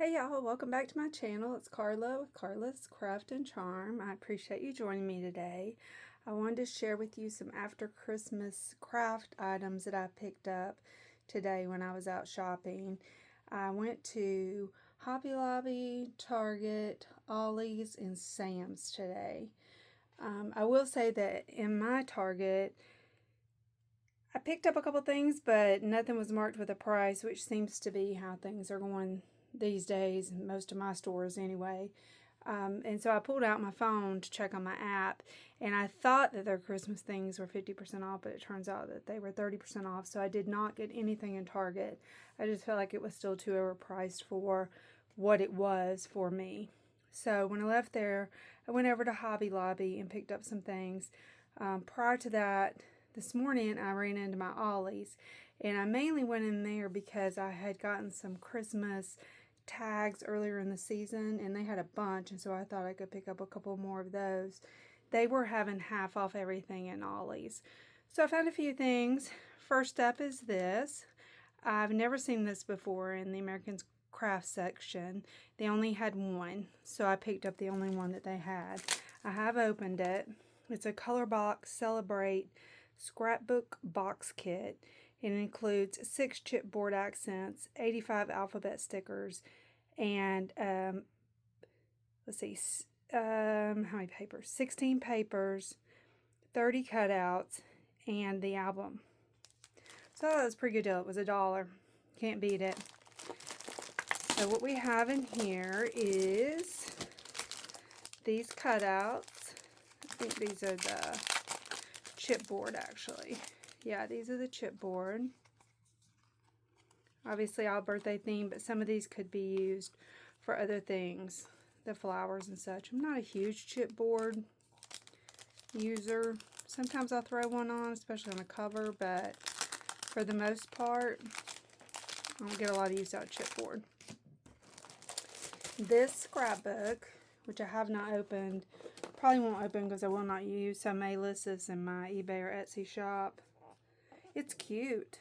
Hey y'all, welcome back to my channel. It's Carla with Carla's Craft and Charm. I appreciate you joining me today. I wanted to share with you some after Christmas craft items that I picked up today when I was out shopping. I went to Hobby Lobby, Target, Ollies, and Sam's today. I will say that in my Target, I picked up a couple things, but nothing was marked with a price, which seems to be how things are going these days, most of my stores anyway. And so I pulled out my phone to check on my app, and I thought that their Christmas things were 50% off, but it turns out that they were 30% off. So I did not get anything in Target. I just felt like it was still too overpriced for what it was for me. So when I left there, I went over to Hobby Lobby and picked up some things. Prior to that, this morning I ran into my Ollies, and I mainly went in there because I had gotten some Christmas tags earlier in the season, and they had a bunch, and so I thought I could pick up a couple more of those. They were having half off everything in Ollies. So I found a few things. First up is this. I've never seen this before in the American Craft section. They only had one, so I picked up the only one that they had. I have opened it. It's a Color Box Celebrate scrapbook box kit. It includes 6 chipboard accents, 85 alphabet stickers, and let's see, how many papers? 16 papers, 30 cutouts, and the album. So that was a pretty good deal. It was $1. Can't beat it. So what we have in here is these cutouts. I think these are the chipboard, actually. Yeah, these are the chipboard. Obviously all birthday themed, but some of these could be used for other things, the flowers and such. I'm not a huge chipboard user. Sometimes I'll throw one on, especially on a cover, but for the most part, I don't get a lot of use out of chipboard. This scrapbook, which I have not opened, probably won't open because I will not use, so I may list this in my eBay or Etsy shop. It's cute.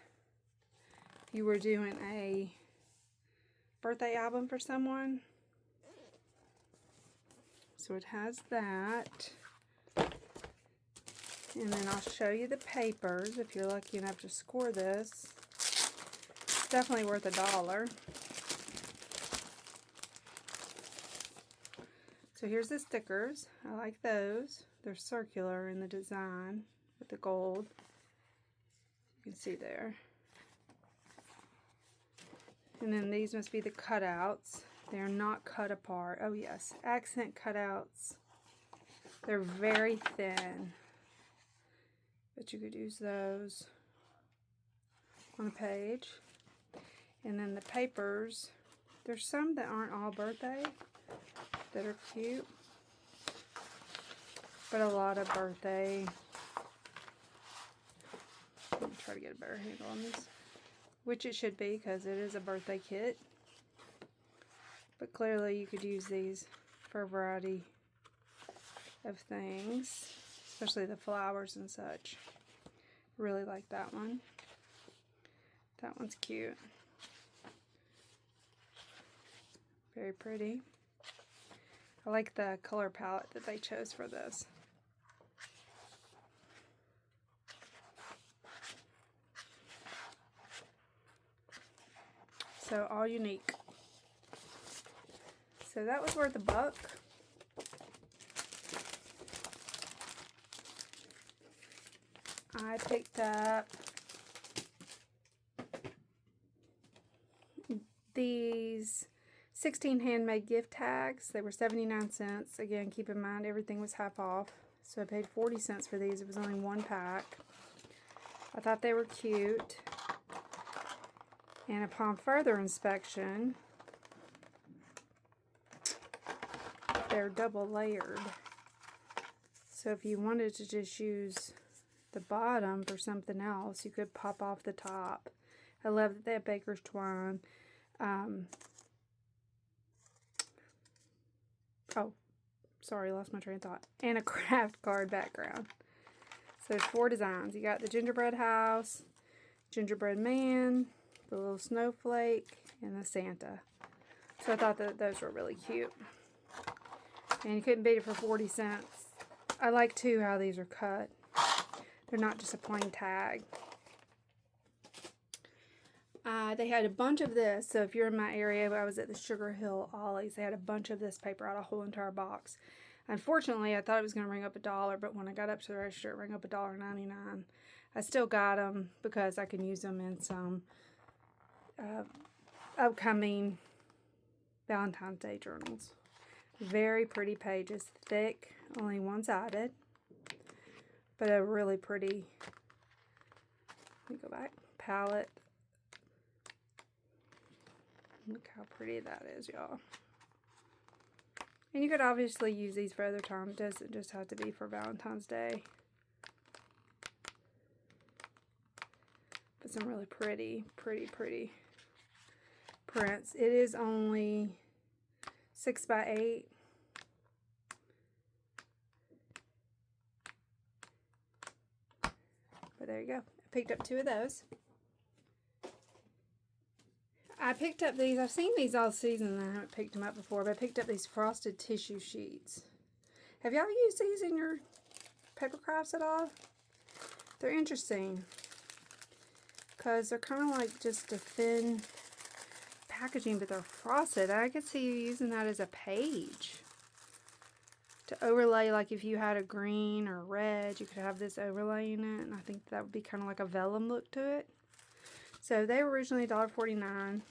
If you were doing a birthday album for someone. So it has that. And then I'll show you the papers if you're lucky enough to score this. It's definitely worth $1. So here's the stickers. I like those. They're circular in the design with the gold. You can see there. And then these must be the cutouts. They're not cut apart. Oh yes, accent cutouts. They're very thin, but you could use those on a page. And then the papers, there's some that aren't all birthday that are cute, but a lot of birthday. Let me try to get a better handle on this, which it should be because it is a birthday kit. But clearly you could use these for a variety of things, especially the flowers and such. Really like that one. That one's cute. Very pretty. I like the color palette that they chose for this. So all unique. So that was worth $1. I picked up these 16 handmade gift tags. They were 79 cents. Again, keep in mind everything was half off. So I paid 40 cents for these. It was only one pack. I thought they were cute. And upon further inspection, they're double layered. So if you wanted to just use the bottom for something else, you could pop off the top. I love that they have baker's twine. Oh, sorry, lost my train of thought. And a craft card background. So there's 4 designs. You got the gingerbread house, gingerbread man, the little snowflake, and the Santa. So So I thought that those were really cute. And you couldn't beat it for 40 cents. I like, too, how these are cut. They're not just a plain tag. They had a bunch of this. So if you're in my area, I was at the Sugar Hill Ollies. They had a bunch of this paper out, a whole entire box. Unfortunately, I thought it was going to ring up $1, but when I got up to the register, it rang up $1.99. I still got them because I can use them in some upcoming Valentine's Day journals. Very pretty pages, thick, only one-sided, but a really pretty, let me go back, palette. Look how pretty that is, y'all. And you could obviously use these for other times. It doesn't just have to be for Valentine's Day. But some really pretty prints. It is only 6 by 8. But there you go. I picked up 2 of those. I picked up these. I've seen these all season and I haven't picked them up before, but I picked up these frosted tissue sheets. Have y'all used these in your paper crafts at all? They're interesting because they're kind of like just a thin packaging, but they're frosted. I could see you using that as a page to overlay, like if you had a green or red, you could have this overlaying it, and I think that would be kind of like a vellum look to it. So they were originally $1.49.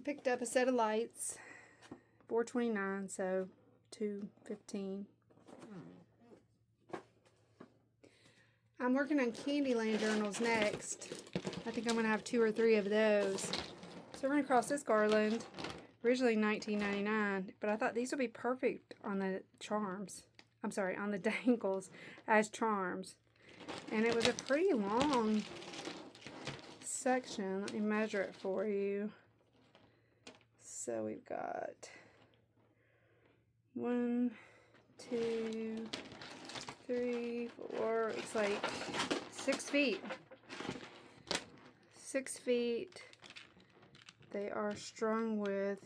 Picked up a set of lights, $4.29, so $2.15. I'm working on Candyland journals next. I think I'm going to have 2 or 3 of those. So we're going to cross this garland, originally $19.99, but I thought these would be perfect on the charms. I'm sorry, on the dangles as charms. And it was a pretty long section. Let me measure it for you. So we've got 1, 2, 3, 4, it's like 6 feet. 6 feet. They are strung with,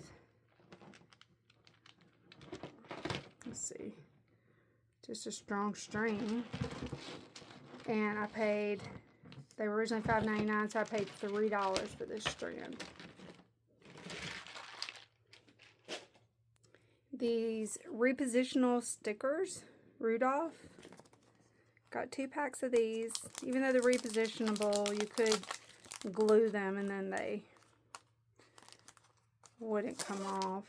let's see, just a strong string. And I paid, they were originally $5.99, so I paid $3 for this strand. These repositional stickers, Rudolph. Got 2 packs of these. Even though they're repositionable, you could glue them and then they wouldn't come off.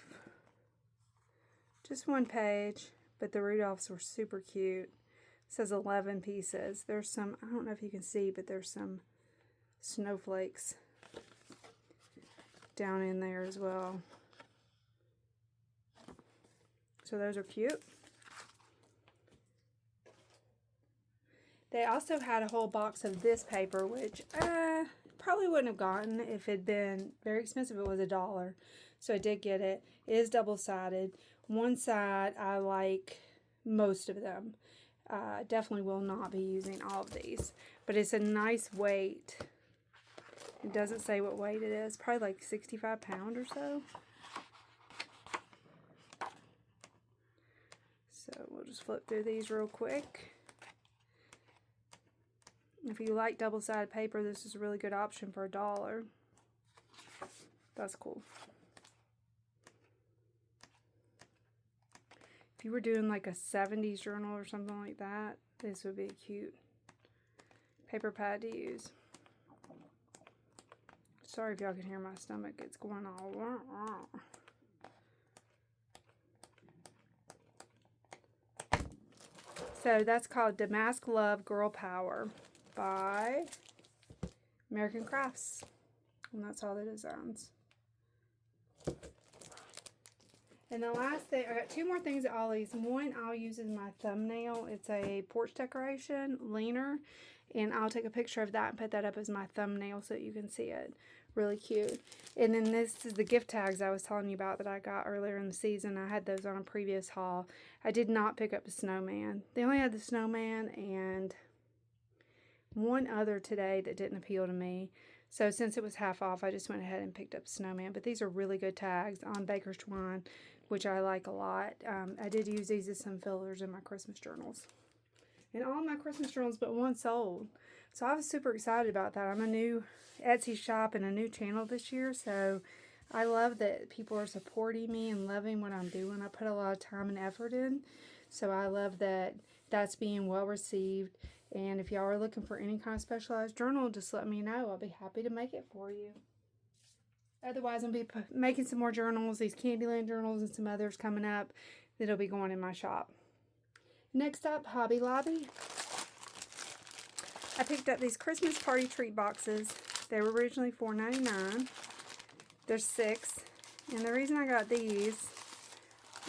Just 1 page, but the Rudolphs were super cute. It says 11 pieces. There's some, I don't know if you can see, but there's some snowflakes down in there as well. So those are cute. They also had a whole box of this paper, which probably wouldn't have gotten if it had been very expensive. It was $1. So I did get it. It is double-sided. One side, I like most of them. Definitely will not be using all of these. But it's a nice weight. It doesn't say what weight it is. Probably like 65 pounds or so. So we'll just flip through these real quick. If you like double-sided paper, this is a really good option for $1. That's cool. If you were doing like a 70s journal or something like that, this would be a cute paper pad to use. Sorry if y'all can hear my stomach. It's going all. So that's called Damask Love Girl Power by American Crafts. And that's all the designs. And the last thing, I got 2 more things at Ollie's. One I'll use as my thumbnail. It's a porch decoration, leaner. And I'll take a picture of that and put that up as my thumbnail so you can see it. Really cute. And then this is the gift tags I was telling you about that I got earlier in the season. I had those on a previous haul. I did not pick up the snowman. They only had the snowman and one other today that didn't appeal to me. So since it was half off, I just went ahead and picked up snowman. But these are really good tags on Baker's Twine, which I like a lot. I did use these as some fillers in my Christmas journals. And all my Christmas journals but one sold. So I was super excited about that. I'm a new Etsy shop and a new channel this year, so I love that people are supporting me and loving what I'm doing. I put a lot of time and effort in, so I love that that's being well received. And if y'all are looking for any kind of specialized journal, just let me know. I'll be happy to make it for you. Otherwise, I'll be making some more journals, these Candyland journals and some others coming up that'll be going in my shop. Next up, Hobby Lobby. I picked up these Christmas party treat boxes. They were originally $4.99. There's 6. And the reason I got these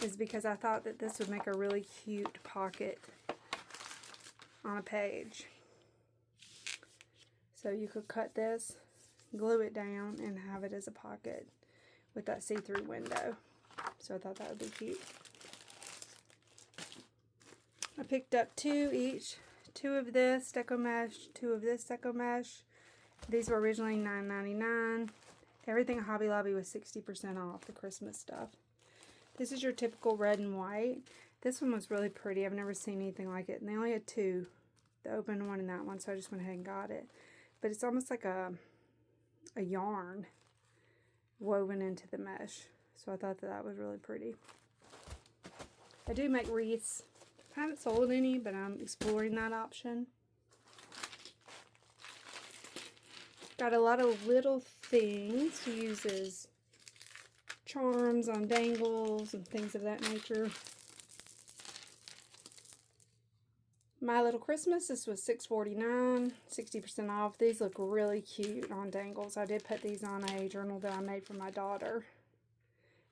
is because I thought that this would make a really cute pocket on a page. So you could cut this, glue it down, and have it as a pocket with that see-through window. So I thought that would be cute. I picked up 2 each. 2 of this deco mesh, 2 of this deco mesh. These were originally $9.99. Everything at Hobby Lobby was 60% off, the Christmas stuff. This is your typical red and white. This one was really pretty. I've never seen anything like it. And they only had 2, the open one and that one, so I just went ahead and got it. But it's almost like a yarn woven into the mesh. So I thought that was really pretty. I do make wreaths. I haven't sold any, but I'm exploring that option. Got a lot of little things to use as charms on dangles and things of that nature. My Little Christmas, this was $6.49, 60% off. These look really cute on dangles. I did put these on a journal that I made for my daughter.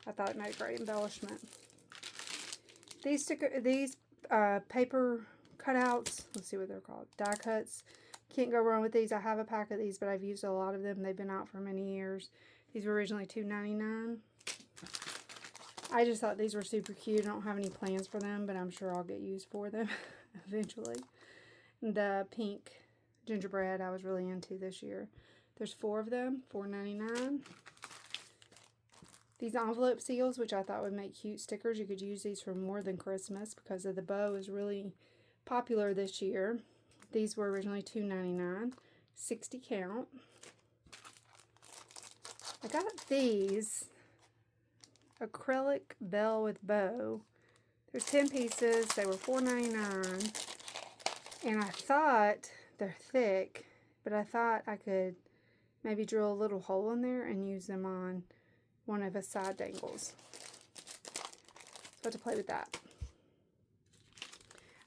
I thought it made a great embellishment. These paper cutouts, let's see what they're called, die cuts. Can't go wrong with these. I have a pack of these, but I've used a lot of them. They've been out for many years. These were originally $2.99. I just thought these were super cute. I don't have any plans for them, but I'm sure I'll get used for them eventually. The pink gingerbread I was really into this year. There's 4 of them, $4.99. These envelope seals, which I thought would make cute stickers. You could use these for more than Christmas because of the bow is really popular this year. These were originally $2.99, 60 count. I got these acrylic bell with bow. There's 10 pieces. They were $4.99. And I thought they're thick, but I thought I could maybe drill a little hole in there and use them on one of the side dangles. So I have to play with that.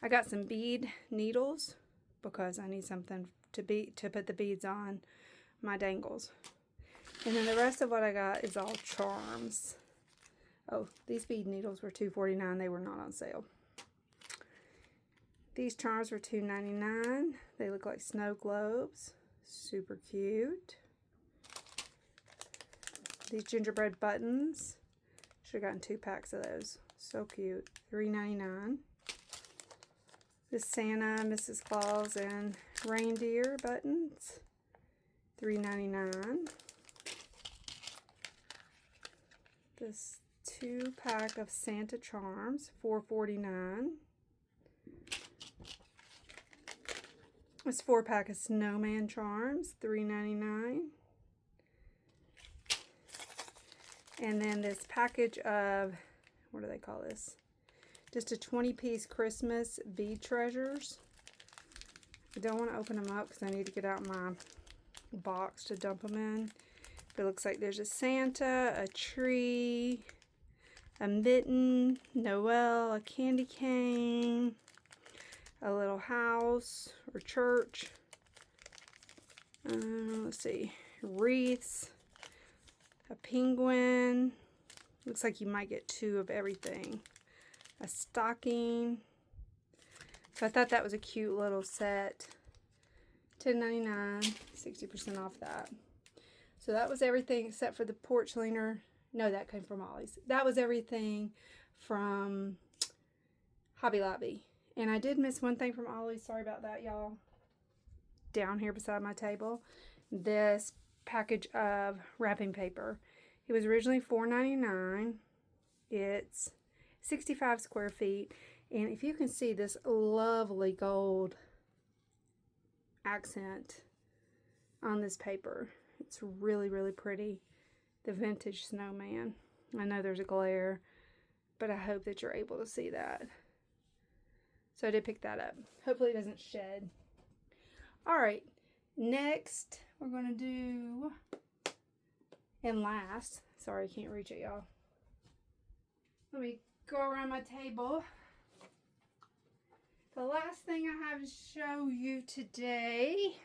I got some bead needles because I need something to put the beads on my dangles. And then the rest of what I got is all charms. Oh, these bead needles were $2.49. They were not on sale. These charms were $2.99. They look like snow globes. Super cute. These gingerbread buttons. Should have gotten 2 packs of those. So cute. $3.99. This Santa, Mrs. Claus, and reindeer buttons. $3.99. This 2-pack of Santa charms. $4.49. This 4-pack of snowman charms. $3.99. And then this package of, what do they call this? Just a 20-piece Christmas bead treasures. I don't want to open them up because I need to get out my box to dump them in. But it looks like there's a Santa, a tree, a mitten, Noel, a candy cane, a little house or church. Let's see, wreaths. A penguin. Looks like you might get 2 of everything. A stocking. So I thought that was a cute little set. $10.99. 60% off that. So that was everything except for the porch leaner. No, that came from Ollies. That was everything from Hobby Lobby. And I did miss one thing from Ollies. Sorry about that, y'all. Down here beside my table. This package of wrapping paper. It was originally $4.99. It's 65 square feet. And if you can see this lovely gold accent on this paper, it's really, really pretty. The vintage snowman. I know there's a glare, but I hope that you're able to see that. So I did pick that up. Hopefully it doesn't shed. Alright, next we're going to do, and last, sorry I can't reach it, y'all. Let me go around my table. The last thing I have to show you today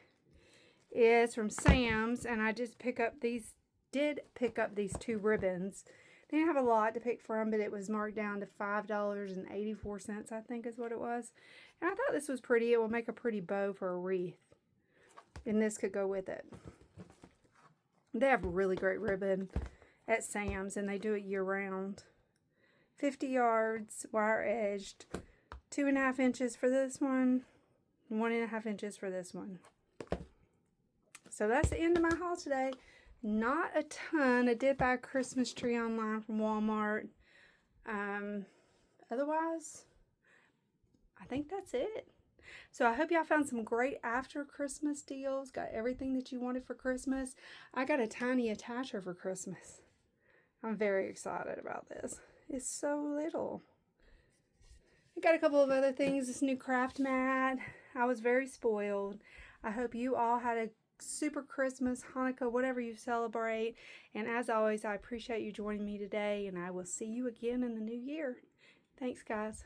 is from Sam's, and I just did pick up these two ribbons. They didn't have a lot to pick from, but it was marked down to $5.84, I think is what it was. And I thought this was pretty. It will make a pretty bow for a wreath. And this could go with it. They have really great ribbon at Sam's, and they do it year-round. 50 yards, wire-edged, 2.5 inches for this one, 1.5 inches for this one. So that's the end of my haul today. Not a ton. I did buy a Christmas tree online from Walmart. Otherwise, I think that's it. So I hope y'all found some great after Christmas deals. Got everything that you wanted for Christmas. I got a tiny attacher for Christmas. I'm very excited about this. It's so little. I got a couple of other things. This new craft mat. I was very spoiled. I hope you all had a super Christmas, Hanukkah, whatever you celebrate. And as always, I appreciate you joining me today, and I will see you again in the new year. Thanks, guys.